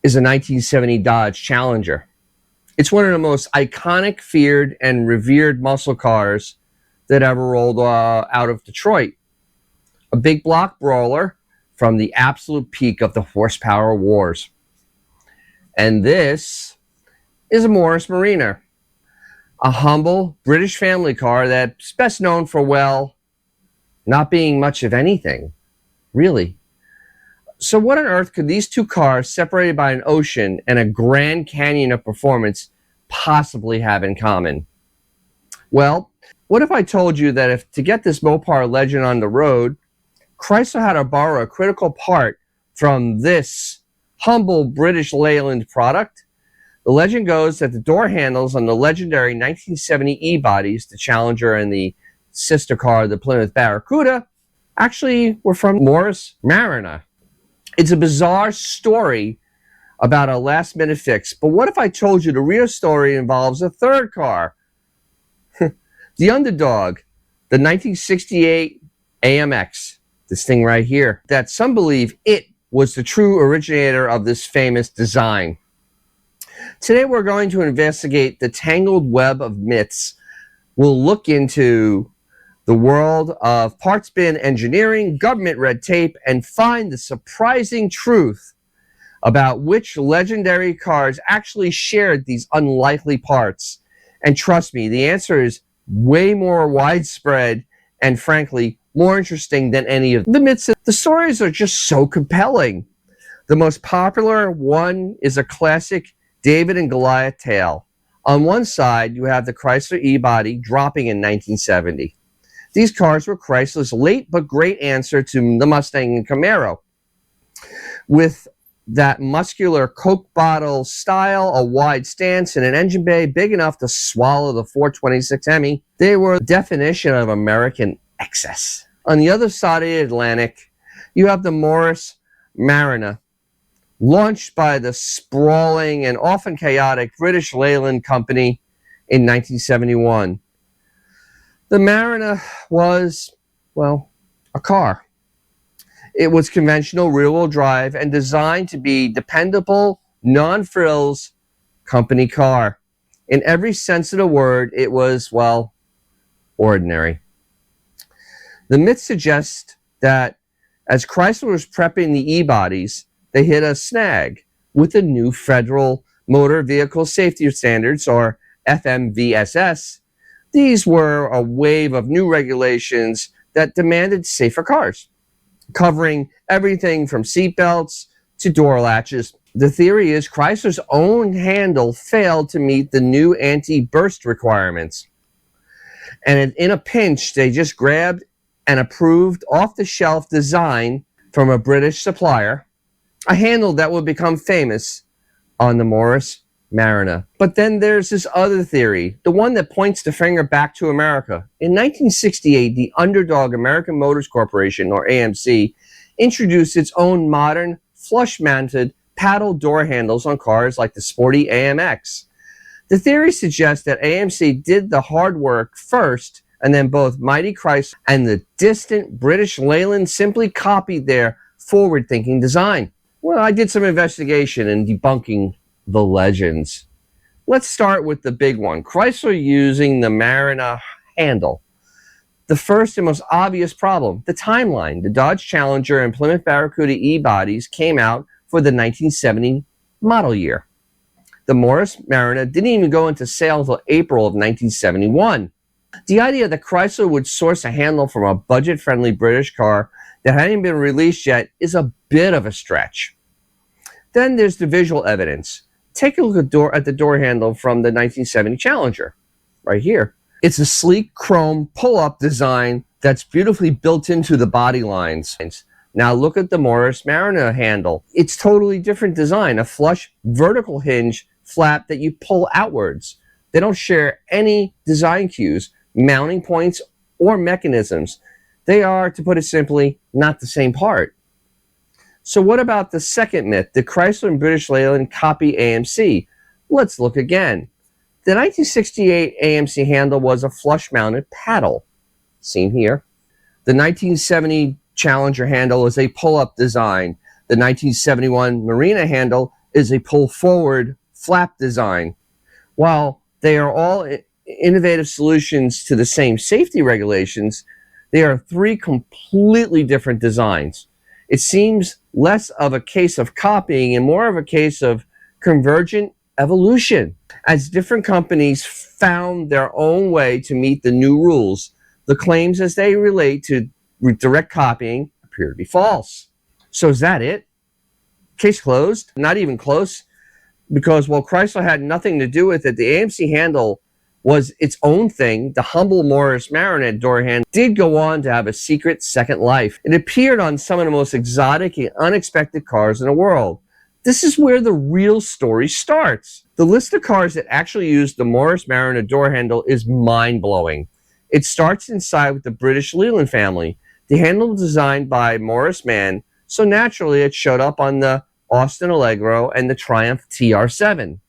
is a 1970 Dodge Challenger. It's one of the most iconic, feared, and revered muscle cars that ever rolled out of Detroit. A big block brawler from the absolute peak of the horsepower wars. And this is a Morris Marina, a humble British family car that's best known for, well, not being much of anything, really. So what on earth could these two cars, separated by an ocean and a Grand Canyon of performance, possibly have in common? Well, what if I told you that to get this Mopar legend on the road, Chrysler had to borrow a critical part from this humble British Leyland product? The legend goes that the door handles on the legendary 1970 E-bodies, the Challenger and the sister car, the Plymouth Barracuda, actually were from Morris Marina. It's a bizarre story about a last-minute fix, but what if I told you the real story involves a third car? The underdog, the 1968 AMX, this thing right here, that some believe it was the true originator of this famous design. Today we're going to investigate the tangled web of myths. We'll look into the world of parts bin engineering, government red tape, and find the surprising truth about which legendary cars actually shared these unlikely parts. And trust me, the answer is way more widespread and, frankly, more interesting than any of the myths. The stories are just so compelling. The most popular one is a classic David and Goliath tale. On one side, you have the Chrysler E-body dropping in 1970. These cars were Chrysler's late but great answer to the Mustang and Camaro. With that muscular Coke bottle style, a wide stance, and an engine bay big enough to swallow the 426 Hemi, they were the definition of American excess. On the other side of the Atlantic, you have the Morris Marina, launched by the sprawling and often chaotic British Leyland Company in 1971. The Marina was, well, a car. It was conventional rear-wheel drive and designed to be dependable, non-frills company car. In every sense of the word, it was, well, ordinary. The myth suggests that as Chrysler was prepping the E-bodies, they hit a snag with the new Federal Motor Vehicle Safety Standards, or FMVSS. These were a wave of new regulations that demanded safer cars, covering everything from seatbelts to door latches. The theory is Chrysler's own handle failed to meet the new anti-burst requirements. And in a pinch, they just grabbed an approved off-the-shelf design from a British supplier, a handle that would become famous on the Morris Marina. But then there's this other theory, the one that points the finger back to America. In 1968, the underdog American Motors Corporation, or AMC, introduced its own modern, flush-mounted paddle door handles on cars like the sporty AMX. The theory suggests that AMC did the hard work first, and then both mighty Chrysler and the distant British Leyland simply copied their forward-thinking design. Well, I did some investigation and debunking the legends. Let's start with the big one. Chrysler using the Marina handle. The first and most obvious problem, the timeline. The Dodge Challenger and Plymouth Barracuda E-bodies came out for the 1970 model year. The Morris Marina didn't even go into sale until April of 1971. The idea that Chrysler would source a handle from a budget-friendly British car that hadn't been released yet is a bit of a stretch. Then there's the visual evidence. Take a look at the door handle from the 1970 Challenger, right here. It's a sleek chrome pull-up design that's beautifully built into the body lines. Now look at the Morris Marina handle. It's totally different design, a flush vertical hinge flap that you pull outwards. They don't share any design cues, mounting points, or mechanisms. They are, to put it simply, not the same part. So what about the second myth, the Chrysler and British Leyland copy AMC? Let's look again. The 1968 AMC handle was a flush-mounted paddle, seen here. The 1970 Challenger handle is a pull-up design. The 1971 Marina handle is a pull-forward flap design. While they are all innovative solutions to the same safety regulations, they are three completely different designs. It seems less of a case of copying and more of a case of convergent evolution. As different companies found their own way to meet the new rules, the claims as they relate to direct copying appear to be false. So is that it? Case closed? Not even close, because while Chrysler had nothing to do with it, the AMC handle was its own thing. The humble Morris Marina door handle did go on to have a secret second life. It appeared on some of the most exotic and unexpected cars in the world. This is where the real story starts. The list of cars that actually used the Morris Marina door handle is mind-blowing. It starts inside with the British Leyland family. The handle was designed by Morris Mann, so naturally it showed up on the Austin Allegro and the Triumph TR7.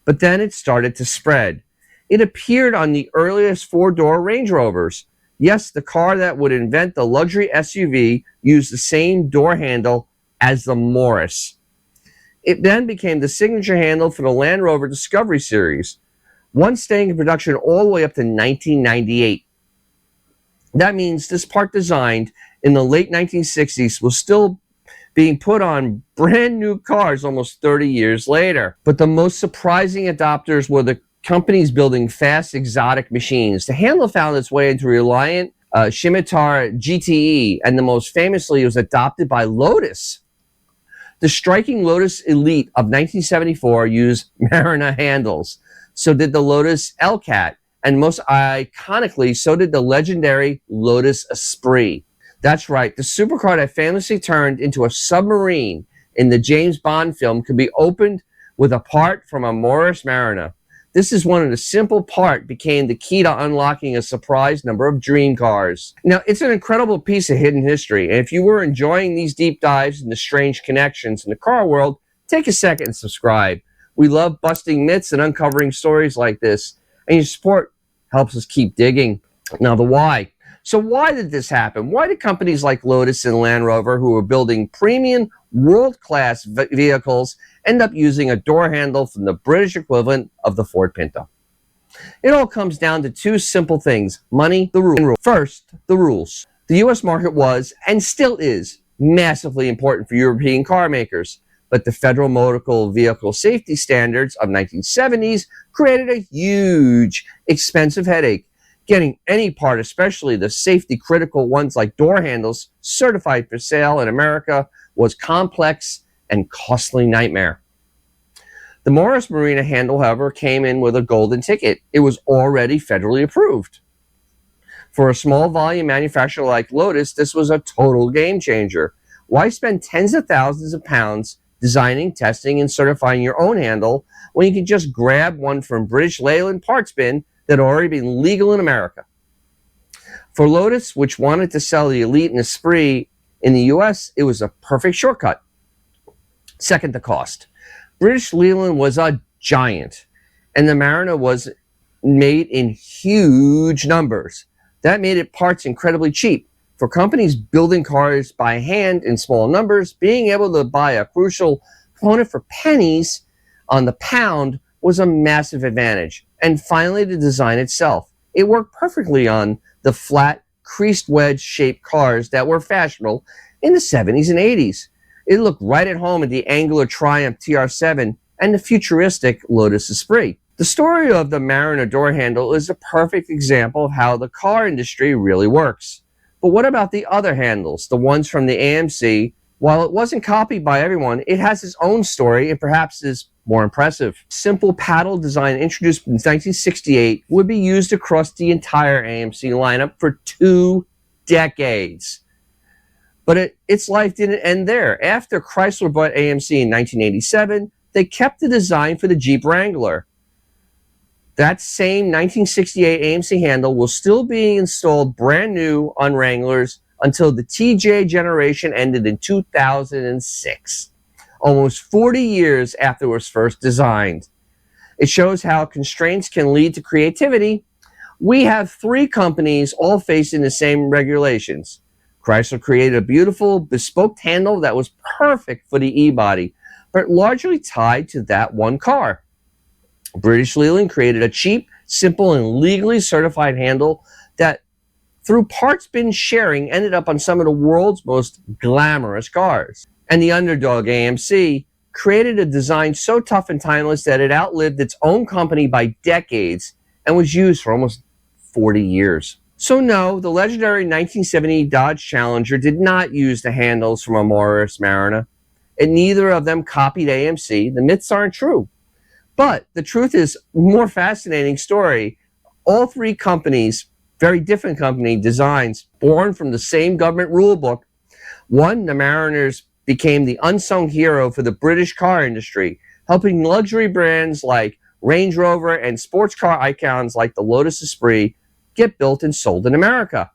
But then it started to spread. It appeared on the earliest four-door Range Rovers. Yes, the car that would invent the luxury SUV used the same door handle as the Morris. It then became the signature handle for the Land Rover Discovery series, one staying in production all the way up to 1998. That means this part, designed in the late 1960s, was still being put on brand new cars almost 30 years later. But the most surprising adopters were the companies building fast, exotic machines. The handle found its way into Reliant, Scimitar GTE, and the most famously, it was adopted by Lotus. The striking Lotus Elite of 1974 used Marina handles. So did the Lotus Elcat, and most iconically, so did the legendary Lotus Esprit. That's right, the supercar that famously turned into a submarine in the James Bond film could be opened with a part from a Morris Marina. This is one of the simple part became the key to unlocking a surprise number of dream cars. Now, it's an incredible piece of hidden history, and if you were enjoying these deep dives into strange connections in the car world, take a second and subscribe. We love busting myths and uncovering stories like this, and your support helps us keep digging. Now, the why. So why did this happen? Why did companies like Lotus and Land Rover, who were building premium world-class vehicles, end up using a door handle from the British equivalent of the Ford Pinto? It all comes down to two simple things: money, the rules. First, the rules. The U.S. market was, and still is, massively important for European car makers, but the Federal Motor Vehicle Safety Standards of 1970s created a huge, expensive headache. Getting any part, especially the safety-critical ones like door handles, certified for sale in America was complex and costly nightmare. The Morris Marina handle, however, came in with a golden ticket. It was already federally approved. For a small volume manufacturer like Lotus, this was a total game changer. Why spend tens of thousands of pounds designing, testing, and certifying your own handle when you can just grab one from British Leyland parts bin that had already been legal in America? For Lotus, which wanted to sell the Elite and Esprit in the US, it was a perfect shortcut. Second, the cost. British Leyland was a giant, and the Marina was made in huge numbers. That made it parts incredibly cheap. For companies building cars by hand in small numbers, being able to buy a crucial component for pennies on the pound was a massive advantage. And finally, the design itself. It worked perfectly on the flat, creased wedge-shaped cars that were fashionable in the 70s and 80s. It looked right at home at the angular Triumph TR7 and the futuristic Lotus Esprit. The story of the Marina door handle is a perfect example of how the car industry really works. But what about the other handles, the ones from the AMC? While it wasn't copied by everyone, it has its own story and perhaps is more impressive. Simple paddle design introduced in 1968 would be used across the entire AMC lineup for 2 decades. But its life didn't end there. After Chrysler bought AMC in 1987, they kept the design for the Jeep Wrangler. That same 1968 AMC handle will still be installed brand new on Wranglers until the TJ generation ended in 2006. Almost 40 after it was first designed. It shows how constraints can lead to creativity. We have 3 companies all facing the same regulations. Chrysler created a beautiful bespoke handle that was perfect for the E-body, but largely tied to that one car. British Leyland created a cheap, simple, and legally certified handle that, through parts bin sharing, ended up on some of the world's most glamorous cars. And the underdog AMC created a design so tough and timeless that it outlived its own company by decades and was used for almost 40 years. So no, the legendary 1970 Dodge Challenger did not use the handles from a Morris Marina, and neither of them copied AMC. The myths aren't true. But the truth is a more fascinating story. All three companies, very different company designs, born from the same government rule book. One, the Mariners, became the unsung hero for the British car industry, helping luxury brands like Range Rover and sports car icons like the Lotus Esprit get built and sold in America.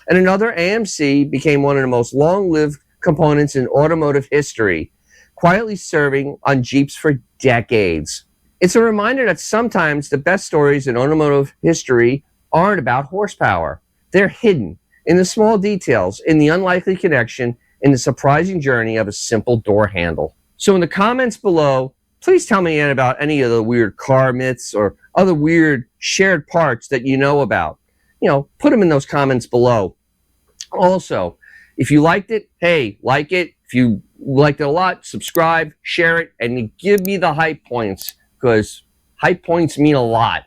And another, AMC, became one of the most long-lived components in automotive history, quietly serving on Jeeps for decades. It's a reminder that sometimes the best stories in automotive history aren't about horsepower. They're hidden in the small details, in the unlikely connection, in the surprising journey of a simple door handle. So in the comments below, please tell me about any of the weird car myths or other weird shared parts that you know about. Put them in those comments below. Also, if you liked it, hey, like it. If you liked it a lot, subscribe, share it, and give me the hype points, because hype points mean a lot.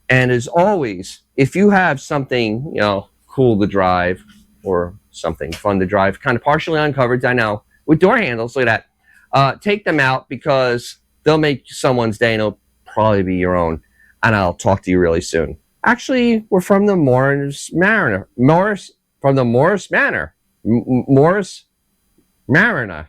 And as always, if you have something, cool to drive or something fun to drive, kind of partially uncovered, I know, with door handles, look at that. Take them out, because they'll make someone's day, and it'll probably be your own. And I'll talk to you really soon. Actually, we're from the Morris Marina. Morris Marina.